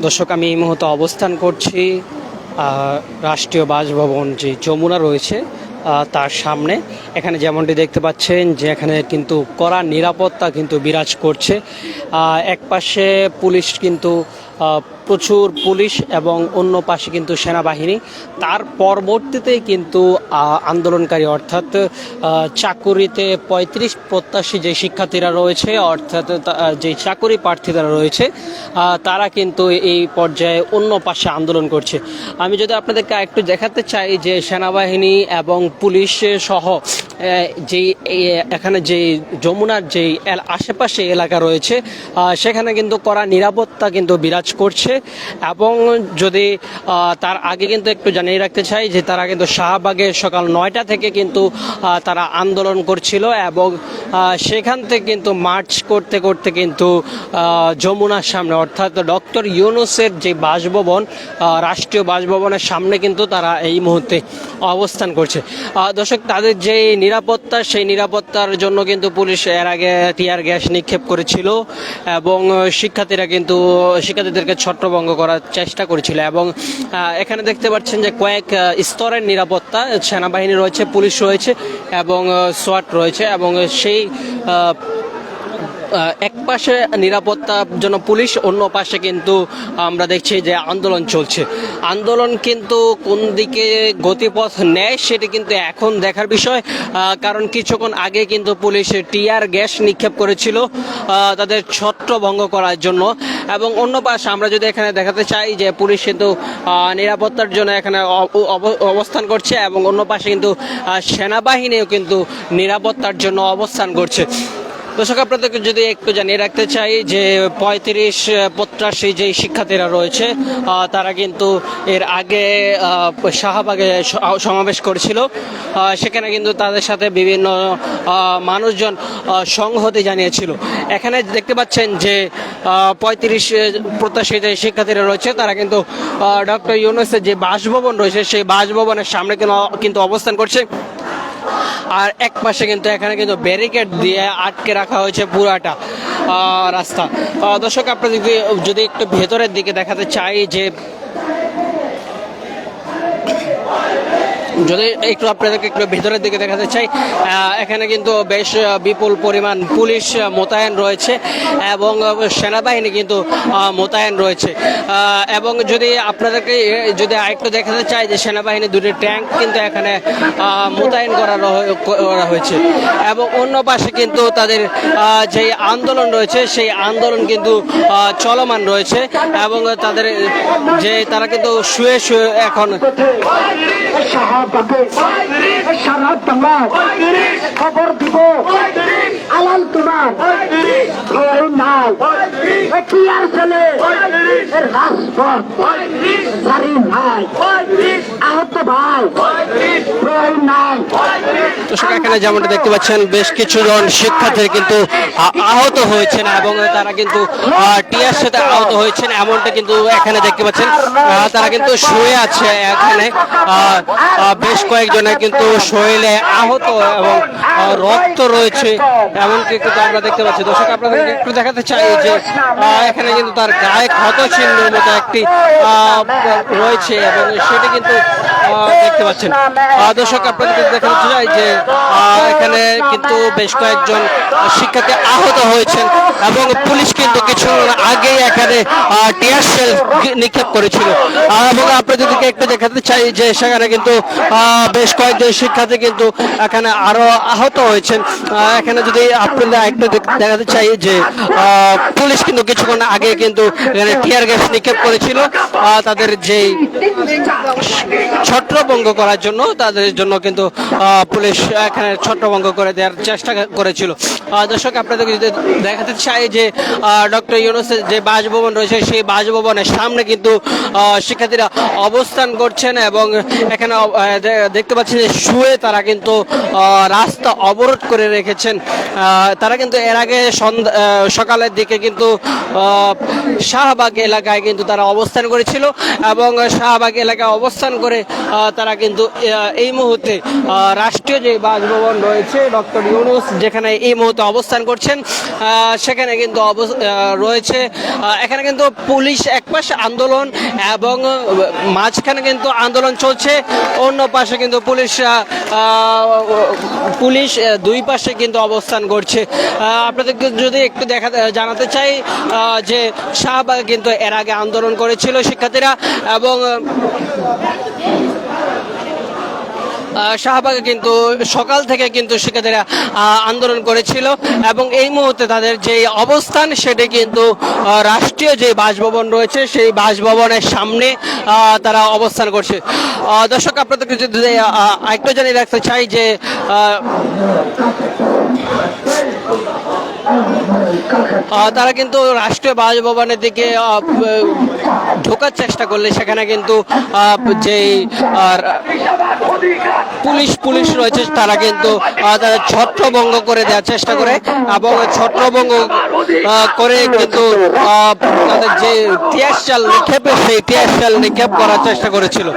দর্শক, আমি এই মুহূর্তে অবস্থান করছি রাষ্ট্রীয় বাসভবন যে যমুনা রয়েছে তার সামনে। এখানে যেমনটি দেখতে পাচ্ছেন যে এখানে কিন্তু কড়া নিরাপত্তা কিন্তু বিরাজ করছে। এক পাশে পুলিশ কিন্তু প্রচুর পুলিশ এবং অন্য পাশে কিন্তু সেনাবাহিনী। তার পরবর্তীতে কিন্তু আন্দোলনকারী অর্থাৎ চাকুরিতে ৩৫ প্রত্যাশী যে শিক্ষার্থীরা রয়েছে, অর্থাৎ যে চাকুরি প্রার্থীরা রয়েছে, তারা কিন্তু এই পর্যায়ে অন্য পাশে আন্দোলন করছে। আমি যদি আপনাদেরকে একটু দেখাতে চাই যে সেনাবাহিনী এবং পুলিশ সহ যেই এখানে যে যমুনার যেই আশেপাশে এলাকা রয়েছে সেখানে কিন্তু কড়া নিরাপত্তা কিন্তু বিরাজ করছে। এবং যদি তার আগে কিন্তু একটু জানিয়ে রাখতে চাই যে তারা কিন্তু শাহবাগে সকাল ৯টা থেকে কিন্তু তারা আন্দোলন করছিল এবং সেখান থেকে কিন্তু মার্চ করতে করতে কিন্তু যমুনার সামনে অর্থাৎ ডক্টর ইউনূসের যে বাসভবন, রাষ্ট্রীয় বাসভবনের সামনে কিন্তু তারা এই মুহূর্তে অবস্থান করছে। দর্শক, তাদের যে নিরাপত্তা, সেই নিরাপত্তার জন্য কিন্তু পুলিশ এর আগে টিয়ার গ্যাস নিক্ষেপ করেছিল এবং শিক্ষার্থীদেরকে ছত্রভঙ্গ করার চেষ্টা করেছিল। এবং এখানে দেখতে পাচ্ছেন যে কয়েক স্তরের নিরাপত্তা, সেনাবাহিনী রয়েছে, পুলিশ রয়েছে এবং সোয়াট রয়েছে। এবং সেই এক পাশে নিরাপত্তার জন্য পুলিশ, অন্য পাশে কিন্তু আমরা দেখছি যে আন্দোলন চলছে। আন্দোলন কিন্তু কোন দিকে গতিপথ নেয় সেটি কিন্তু এখন দেখার বিষয়, কারণ কিছুক্ষণ আগে কিন্তু পুলিশ টিয়ার গ্যাস নিক্ষেপ করেছিল তাদের ছত্রভঙ্গ করার জন্য। এবং অন্য পাশে আমরা যদি এখানে দেখাতে চাই যে পুলিশ কিন্তু নিরাপত্তার জন্য এখানে অবস্থান করছে এবং অন্য পাশে কিন্তু সেনাবাহিনীও কিন্তু নিরাপত্তার জন্য অবস্থান করছে। দর্শক, আপনাদেরকে যদি একটু জানিয়ে রাখতে চাই যে ৩৫ প্রত্যাশী যেই শিক্ষার্থীরা রয়েছে তারা কিন্তু এর আগে শাহবাগে সমাবেশ করেছিল। সেখানে কিন্তু তাদের সাথে বিভিন্ন মানুষজন সংহতি জানিয়েছিল। এখানে দেখতে পাচ্ছেন যে ৩৫ প্রত্যাশী যে শিক্ষার্থীরা রয়েছে তারা কিন্তু ডক্টর ইউনূসের যে বাসভবন রয়েছে সেই বাসভবনের সামনে কিন্তু অবস্থান করছে। আর এক পাশে কিন্তু এখানে কিন্তু ব্যারিকেড দিয়ে আটকে রাখা হয়েছে পুরাটা রাস্তা। দর্শক, আপনাদের যদি একটু ভেতরের দিকে দেখাতে চাই যে আপনাদেরকে একটু ভেতরের দিকে দেখাতে চাই, এখানে কিন্তু বেশ বিপুল পরিমাণ পুলিশ মোতায়েন রয়েছে এবং সেনাবাহিনী কিন্তু মোতায়েন রয়েছে। এবং যদি আপনাদেরকে আরেকটু দেখাতে চাই যে সেনাবাহিনী দুটি ট্যাঙ্ক কিন্তু এখানে মোতায়েন করা হয়েছে। এবং অন্য পাশে কিন্তু তাদের যে আন্দোলন রয়েছে সেই আন্দোলন কিন্তু চলমান রয়েছে এবং তারা কিন্তু শুয়ে এখন সারা বাংলা খবর দিব আলাল তোমার নাই কি আর চলে রাজপথ সারি নাই আহত ভাই নাই। দর্শক, এখানে যেমনটা দেখতে পাচ্ছেন বেশ কিছুজন শিক্ষার্থী কিন্তু আহত হয়েছেন এবং তারা কিন্তু টিয়ার সাথে আহত হয়েছেন এমনটা কিন্তু এখানে দেখতে পাচ্ছেন। তারা কিন্তু শুয়ে আছে এখানে, বেশ কয়েকজনের কিন্তু শরীরে আহত এবং রক্ত রয়েছে এমনকি কিন্তু আমরা দেখতে পাচ্ছি। দর্শক, আপনাদেরকে একটু দেখাতে চাই যে এখানে কিন্তু তার গায়ে ক্ষত চিহ্নের মতো একটি রয়েছে এবং সেটি কিন্তু দেখতে পাচ্ছেন। দর্শক, আপনাদেরকে দেখাতে চাই যে এখানে কিন্তু বেশ কয়েকজন শিক্ষার্থী আহত হয়েছেন এবং পুলিশ কিন্তু কিছু আগে এখানে টিয়ার শেল নিক্ষেপ করেছিল। এবং আপনাদেরকে একটু দেখাতে চাই যে সেখানে কিন্তু বেশ কয়েকজন শিক্ষার্থী কিন্তু এখানে আরো আহত হয়েছেন। এখানে যদি আপনাদের একটু দেখাতে চাই যে পুলিশ কিন্তু কিছুক্ষণ আগে কিন্তু এখানে টিয়ার গ্যাস নিক্ষেপ করেছিল তাদের যেই ছত্রভঙ্গ করার জন্য, তাদের জন্য কিন্তু পুলিশ এখানে ছত্রভঙ্গ করে দেওয়ার চেষ্টা করেছিল। দর্শক, আপনাদেরকে যদি দেখাতে চাই যে ডক্টর ইউনূসের যে বাসভবন রয়েছে সেই বাসভবনের সামনে কিন্তু শিক্ষার্থীরা অবস্থান করছেন এবং এখানে দেখতে পাচ্ছি যে শুয়ে তারা কিন্তু রাস্তা অবরোধ করে রেখেছেন। তারা কিন্তু এর আগে সকালের দিকে কিন্তু শাহবাগ এলাকায় কিন্তু তারা অবস্থান করেছিল এবং শাহবাগ এলাকায় অবস্থান করে তারা কিন্তু এই মুহূর্তে রাষ্ট্রীয় যে বাসভবন রয়েছে ডক্টর ইউনূস যেখানে এই মুহূর্তে অবস্থান করছেন সেখানে কিন্তু রয়েছে। এখানে কিন্তু পুলিশ একপাশে আন্দোলন এবং মাঝখানে কিন্তু আন্দোলন চলছে, অন্য পাশে কিন্তু পুলিশ দুই পাশে কিন্তু অবস্থান করছে। আপনাদেরকে যদি একটু জানাতে চাই যে শাহবাগে কিন্তু এর আগে আন্দোলন করেছিল শিক্ষার্থীরা এবং শাহবাগে কিন্তু সকাল থেকে কিন্তু শিক্ষার্থীরা আন্দোলন করেছিল এবং এই মুহূর্তে তাদের যে অবস্থান সেটি কিন্তু রাষ্ট্রীয় যে বাসভবন রয়েছে সেই বাসভবনের সামনে তারা অবস্থান করছে। দর্শক আপনাদেরকে যদি একটু জানিয়ে রাখতে চাই যে তারা কিন্তু রাষ্ট্রীয় বাসভবনের দিকে ঢোকার চেষ্টা করলে সেখানে কিন্তু যেই পুলিশ রয়েছে তারা কিন্তু তাদের ছত্রভঙ্গ করে দেওয়ার চেষ্টা করে এবং ছত্রভঙ্গ করে কিন্তু তাদের যে টিয়ারশাল নিক্ষেপে সেই টিয়ারশাল নিক্ষেপ করার চেষ্টা করেছিল।